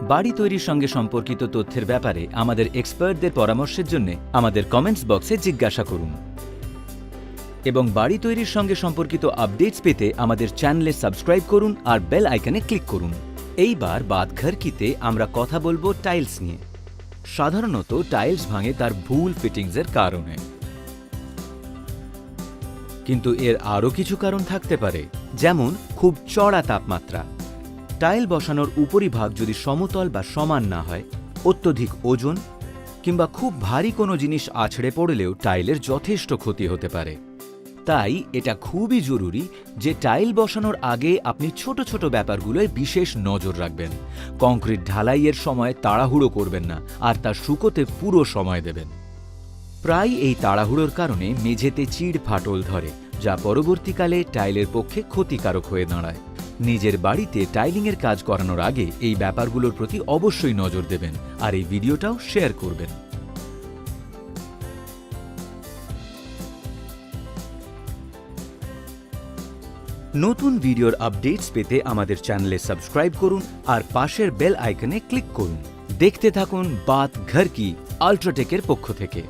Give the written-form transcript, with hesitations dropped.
বাড়ি তৈরির সঙ্গে সম্পর্কিত তথ্যের ব্যাপারে আমাদের এক্সপার্টদের পরামর্শের জন্য আমাদের কমেন্টস বক্সে জিজ্ঞাসা করুন এবং বাড়ি তৈরির সঙ্গে সম্পর্কিত আপডেটস পেতে আমাদের চ্যানেলে সাবস্ক্রাইব করুন আর বেল আইকনে ক্লিক করুন। এইবার বাত ঘর কিতে আমরা কথা বলবো টাইলস নিয়ে। সাধারণত টাইলস ভাঙে তার ভুল ফিটিংসের কারণে, কিন্তু এর আরও কিছু কারণ থাকতে পারে, যেমন খুব চড়া তাপমাত্রা, টাইল বসানোর উপরিভাগ যদি সমতল বা সমান না হয়, অত্যধিক ওজন কিংবা খুব ভারী কোনো জিনিস আছড়ে পড়লেও টাইলের যথেষ্ট ক্ষতি হতে পারে। তাই এটা খুবই জরুরি যে টাইল বসানোর আগে আপনি ছোট ছোট ব্যাপারগুলোয় বিশেষ নজর রাখবেন। কংক্রিট ঢালাইয়ের সময় তাড়াহুড়ো করবেন না আর তা শুকোতে পুরো সময় দেবেন। প্রায় এই তাড়াহুড়োর কারণে মেঝেতে চিড় ফাটল ধরে, যা পরবর্তীকালে টাইলের পক্ষে ক্ষতিকারক হয়ে দাঁড়ায়। নিজের বাড়িতে টাইলিংয়ের কাজ করানোর আগে এই ব্যাপারগুলোর প্রতি অবশ্যই নজর দেবেন আর এই ভিডিওটাও শেয়ার করবেন। নতুন ভিডিওর আপডেটস পেতে আমাদের চ্যানেলে সাবস্ক্রাইব করুন আর পাশের বেল আইকনে ক্লিক করুন। দেখতে থাকুন বাত ঘর কি আল্ট্রাটেকের পক্ষ থেকে।